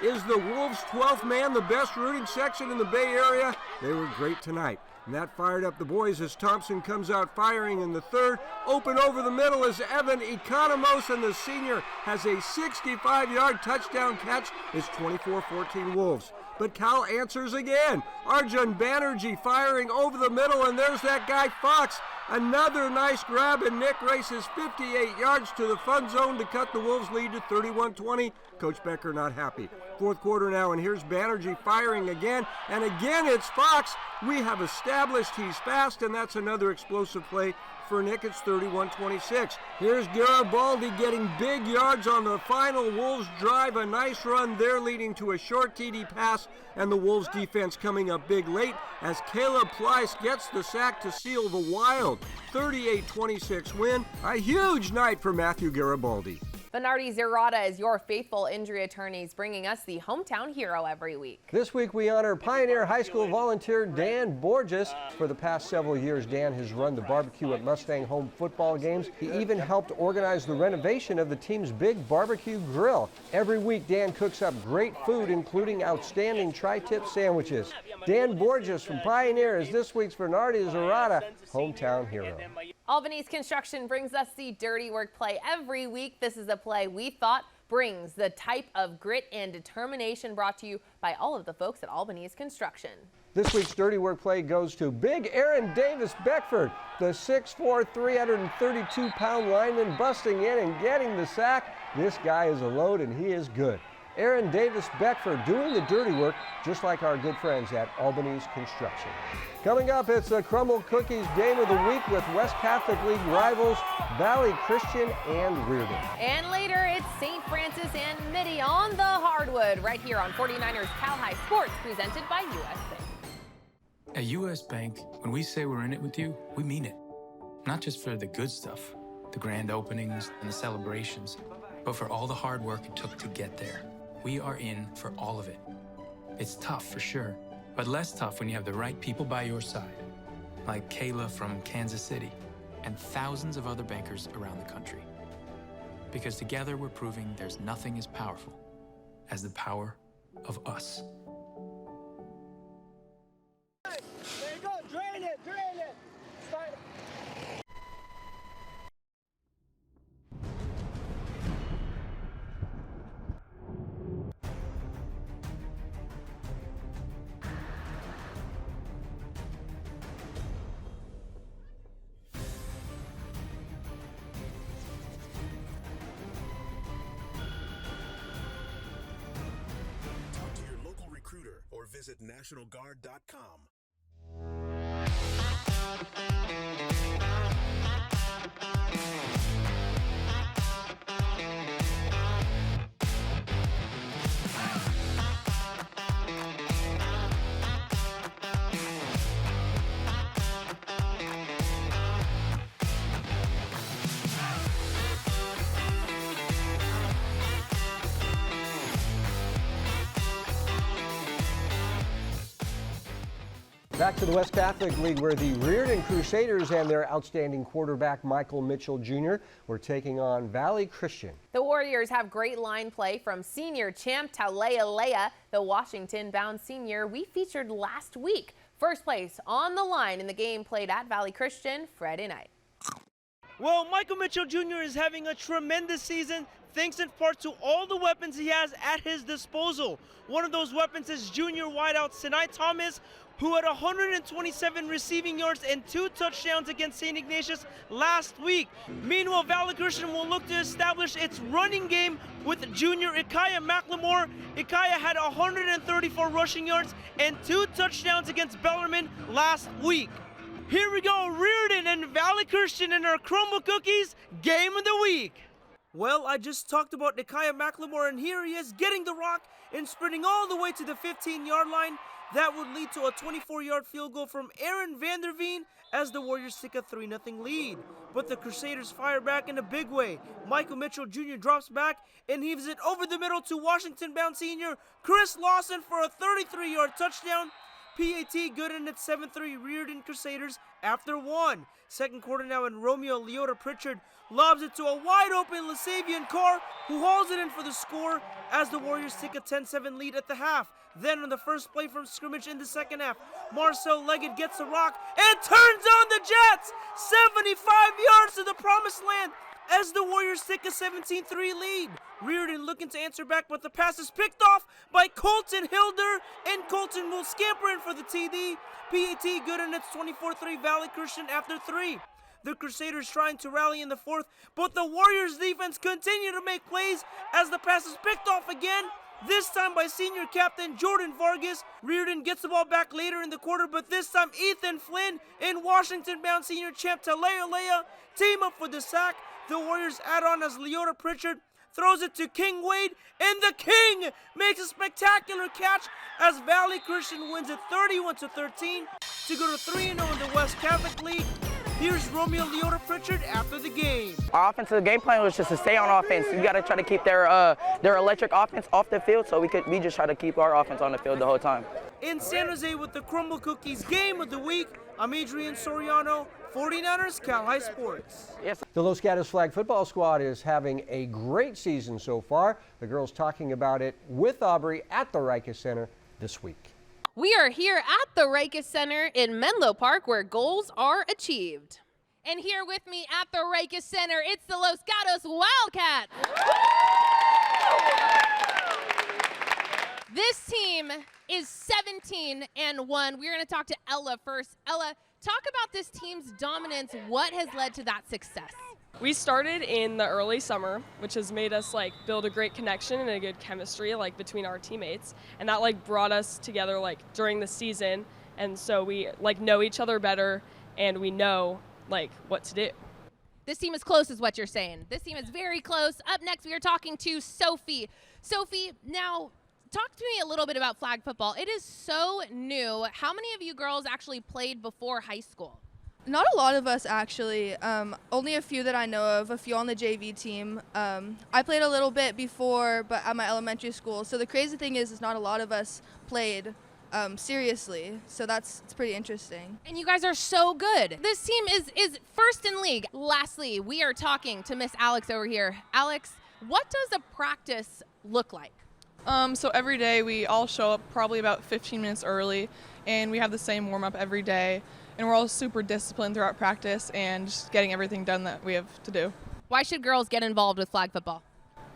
Is the Wolves' 12th man the best rooting section in the Bay Area? They were great tonight. And that fired up the boys as Thompson comes out firing in the third. Open over the middle is Evan Economos, and the senior has a 65-yard touchdown catch. It's 24-14 Wolves. But Cal answers again. Arjun Banerjee firing over the middle, and there's that guy Fox. Another nice grab, and Nick races 58 yards to the fun zone to cut the Wolves' lead to 31-20. Coach Becker not happy. Fourth quarter now, and here's Banerjee firing again, and again it's Fox. We have established he's fast, and that's another explosive play for Nick. It's 31-26. Here's Garibaldi getting big yards on the final Wolves drive. A nice run there leading to a short TD pass, and the Wolves defense coming up big late as Caleb Pleiss gets the sack to seal the Wild. 38-26 win. A huge night for Matthew Garibaldi. Bernardi Zerrata is your faithful injury attorneys, bringing us the hometown hero every week. This week we honor Pioneer High School volunteer Dan Borges. For the past several years, Dan has run the barbecue at Mustang home football games. He even helped organize the renovation of the team's big barbecue grill. Every week, Dan cooks up great food, including outstanding tri-tip sandwiches. Dan Borges from Pioneer is this week's Bernardi Zerrata hometown hero. Albany's Construction brings us the Dirty Work play every week. This is a play we thought brings the type of grit and determination, brought to you by all of the folks at Albany's Construction. This week's Dirty Work play goes to Big Aaron Davis Beckford, the 6'4", 332-pound lineman, busting in and getting the sack. This guy is a load, and he is good. Aaron Davis Beckford doing the dirty work, just like our good friends at Albany's Construction. Coming up, it's the Crumble Cookies Game of the Week with West Catholic League rivals Valley Christian and Reardon. And later, it's St. Francis and Mitty on the hardwood, right here on 49ers Cal High Sports, presented by U.S. Bank. At U.S. Bank, when we say we're in it with you, we mean it. Not just for the good stuff, the grand openings and the celebrations, but for all the hard work it took to get there. We are in for all of it. It's tough for sure, but less tough when you have the right people by your side, like Kayla from Kansas City and thousands of other bankers around the country. Because together we're proving there's nothing as powerful as the power of us. There you go, drain it, drain it. Start. Or visit NationalGuard.com. Back to the West Catholic League, where the Reardon Crusaders and their outstanding quarterback Michael Mitchell Jr. were taking on Valley Christian. The Warriors have great line play from senior champ Talea Lea, the Washington-bound senior we featured last week. First place on the line in the game played at Valley Christian Friday night. Well, Michael Mitchell Jr. is having a tremendous season, thanks in part to all the weapons he has at his disposal. One of those weapons is junior wideout Sinai Thomas, who had 127 receiving yards and 2 touchdowns against St. Ignatius last week. Meanwhile, Valley Christian will look to establish its running game with junior Ikaya McLemore. Ikaya had 134 rushing yards and 2 touchdowns against Bellarmine last week. Here we go, Reardon and Valley Christian in our Crumble Cookies Game of the Week. Well, I just talked about Nakia McLemore, and here he is getting the rock and sprinting all the way to the 15-yard line. That would lead to a 24-yard field goal from Aaron Vanderveen as the Warriors take a 3-0 lead. But the Crusaders fire back in a big way. Michael Mitchell Jr. drops back and heaves it over the middle to Washington-bound senior Chris Lawson for a 33-yard touchdown. PAT good in its 7-3 Reardon Crusaders after one. Second quarter now, and Romeo Leota Pritchard lobs it to a wide-open Lasavian Carr, who hauls it in for the score as the Warriors take a 10-7 lead at the half. Then on the first play from scrimmage in the second half, Marcel Leggett gets the rock and turns on the Jets! 75 yards to the promised land as the Warriors take a 17-3 lead. Reardon looking to answer back, but the pass is picked off by Colton Hilder, and Colton will scamper in for the TD. PAT good in its 24-3 Valley Christian after 3. The Crusaders trying to rally in the fourth, but the Warriors defense continue to make plays as the pass is picked off again, this time by senior captain Jordan Vargas. Reardon gets the ball back later in the quarter, but this time Ethan Flynn and Washington-bound senior champ Talea team up for the sack. The Warriors add on as Leota Pritchard throws it to King Wade, and the King makes a spectacular catch as Valley Christian wins it 31-13 to go to 3-0 in the West Catholic League. Here's Romeo Leota Pritchard after the game. Our offensive game plan was just to stay on offense. You got to try to keep their electric offense off the field, so we just try to keep our offense on the field the whole time. In San Jose with the Crumble Cookies Game of the Week, I'm Adrian Soriano, 49ers Cal High Sports. Yes. The Los Gatos Flag football squad is having a great season so far. The girls talking about it with Aubrey at the Rikes Center this week. We are here at the Rikes Center in Menlo Park, where goals are achieved. And here with me at the Rikes Center, it's the Los Gatos Wildcats. This team is 17-1. We're going to talk to Ella first. Ella, talk about this team's dominance. What has led to that success? We started in the early summer, which has made us build a great connection and a good chemistry between our teammates, and that brought us together during the season, and so we know each other better and we know what to do. This team is close is what you're saying. This team is very close. Up next we are talking to Sophie. Sophie, now talk to me a little bit about flag football. It is so new. How many of you girls actually played before high school? Not a lot of us, actually. Only a few that I know of, a few on the JV team. I played a little bit before, but at my elementary school. So the crazy thing is not a lot of us played seriously. So it's pretty interesting. And you guys are so good. This team is first in league. Lastly, we are talking to Miss Alex over here. Alex, what does a practice look like? So every day we all show up probably about 15 minutes early, and we have the same warm-up every day. And we're all super disciplined throughout practice and just getting everything done that we have to do. Why should girls get involved with flag football?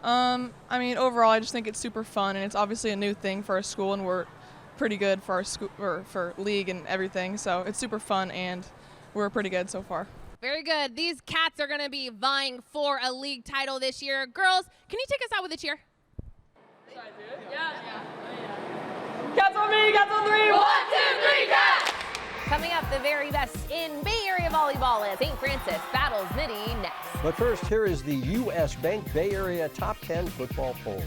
Overall, I just think it's super fun, and it's obviously a new thing for our school, and we're pretty good for our school or for league and everything. So it's super fun, and we're pretty good so far. Very good. These Cats are going to be vying for a league title this year. Girls, can you take us out with a cheer? Should I do it? Yeah. Cats on me, Cats on 3. 1, 2, 3, Cats! Coming up, the very best in Bay Area volleyball as St. Francis battles Mitty next. But first, here is the U.S. Bank Bay Area Top 10 football poll.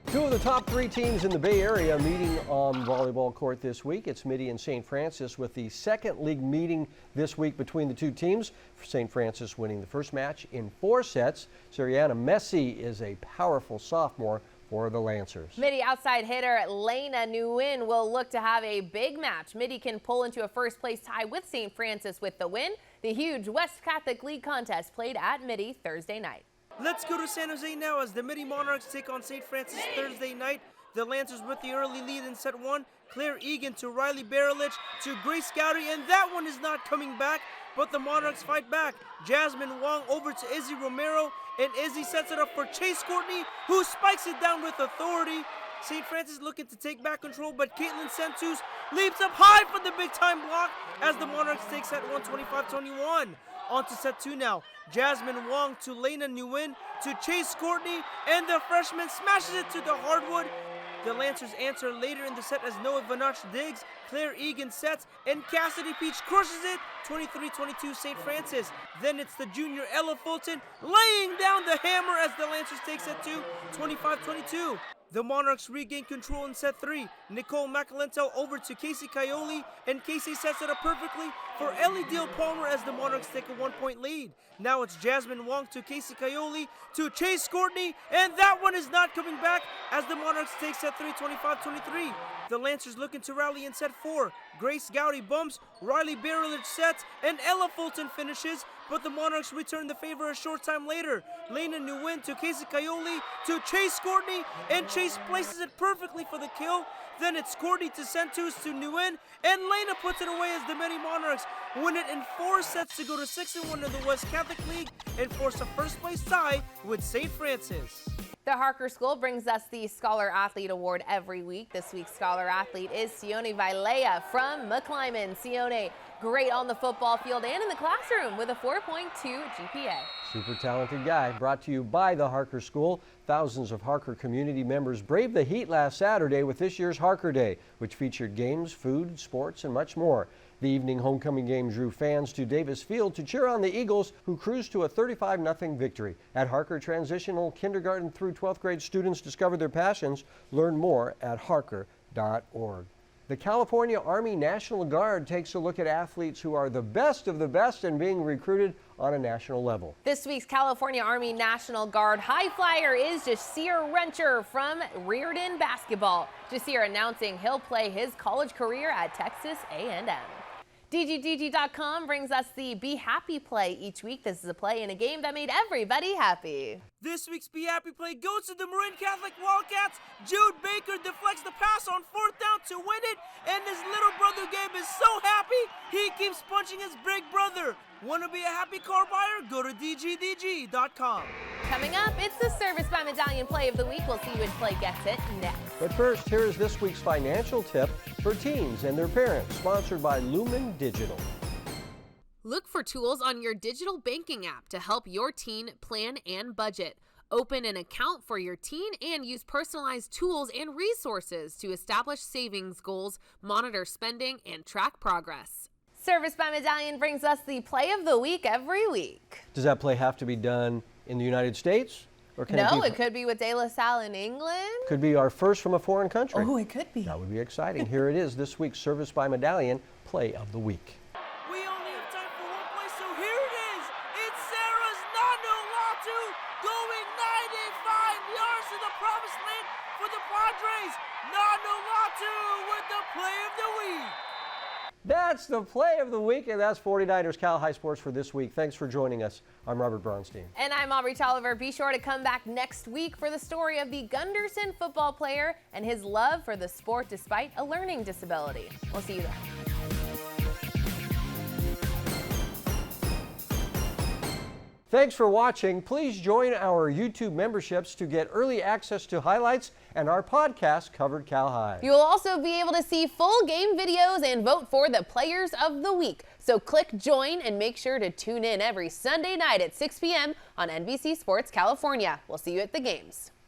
Two of the top 3 teams in the Bay Area meeting on volleyball court this week. It's Mitty and St. Francis with the second league meeting this week between the two teams. St. Francis winning the first match in 4 sets. Siriana Messi is a powerful sophomore for the Lancers. Mitty outside hitter Lena Nguyen will look to have a big match. Mitty can pull into a first place tie with St. Francis with the win. The huge West Catholic League contest played at Mitty Thursday night. Let's go to San Jose now as the Mitty Monarchs take on St. Francis Thursday night. The Lancers with the early lead in set 1. Claire Egan to Riley Barilich to Grace Gowdy, and that one is not coming back, but the Monarchs fight back. Jasmine Wong over to Izzy Romero, and Izzy sets it up for Chase Courtney, who spikes it down with authority. St. Francis looking to take back control, but Caitlin Sentus leaps up high for the big-time block as the Monarchs take set 1, 25-21. On to set 2 now. Jasmine Wong to Lena Nguyen to Chase Courtney, and the freshman smashes it to the hardwood. The Lancers answer later in the set as Noah Vanach digs, Claire Egan sets, and Cassidy Peach crushes it, 23-22 St. Francis. Then it's the junior Ella Fulton laying down the hammer as the Lancers take set 2, 25-22. The Monarchs regain control in set 3. Nicole McAlintel over to Casey Coyote, and Casey sets it up perfectly for Ellie Deal Palmer as the Monarchs take a 1-point lead. Now it's Jasmine Wong to Casey Coyote to Chase Courtney, and that one is not coming back as the Monarchs take set 3, 25-23. The Lancers looking to rally in set 4. Grace Gowdy bumps, Riley Barrelich sets, and Ella Fulton finishes, but the Monarchs return the favor a short time later. Lena Nguyen to Casey Coyote to Chase Courtney, and Chase places it perfectly for the kill. Then it's Courtney to Centus to Nguyen, and Lena puts it away as the Many Monarchs win it in 4 sets to go to 6-1 in the West Catholic League and force a first-place tie with St. Francis. The Harker School brings us the Scholar Athlete Award every week. This week's Scholar Athlete is Sione Vailea from McClymonds. Sione, great on the football field and in the classroom with a 4.2 GPA. Super talented guy. Brought to you by the Harker School. Thousands of Harker community members braved the heat last Saturday with this year's Harker Day, which featured games, food, sports, and much more. The evening homecoming game drew fans to Davis Field to cheer on the Eagles, who cruised to a 35-0 victory. At Harker, transitional kindergarten through 12th grade students discovered their passions. Learn more at harker.org. The California Army National Guard takes a look at athletes who are the best of the best and being recruited on a national level. This week's California Army National Guard high flyer is Jasir Rencher from Reardon Basketball. Jasir announcing he'll play his college career at Texas A&M. DGDG.com brings us the Be Happy play each week. This is a play in a game that made everybody happy. This week's Be Happy play goes to the Marin Catholic Wildcats. Jude Baker deflects the pass on 4th down to win it, and his little brother Gabe is so happy he keeps punching his big brother. Want to be a happy car buyer? Go to DGDG.com. Coming up, it's the Service by Medallion Play of the Week. We'll see which play gets it next. But first, here is this week's financial tip for teens and their parents, sponsored by Lumen Digital. Look for tools on your digital banking app to help your teen plan and budget. Open an account for your teen and use personalized tools and resources to establish savings goals, monitor spending, and track progress. Service by Medallion brings us the play of the week every week. Does that play have to be done in the United States? Or can it could be with De La Salle in England. Could be our first from a foreign country. Oh, it could be. That would be exciting. Here it is, this week's Service by Medallion play of the week. We only have time for one play, so here it is. It's Sarah's Nanulatu going 95 yards to the promised land for the Padres. Nanulatu with the play of the week. That's the play of the week, and that's 49ers Cal High Sports for this week. Thanks for joining us. I'm Robert Bronstein. And I'm Aubrey Tolliver. Be sure to come back next week for the story of the Gunderson football player and his love for the sport despite a learning disability. We'll see you then. Thanks for watching. Please join our YouTube memberships to get early access to highlights and our podcast, Covered Cal High. You will also be able to see full game videos and vote for the Players of the Week. So click join and make sure to tune in every Sunday night at 6 p.m. on NBC Sports California. We'll see you at the games.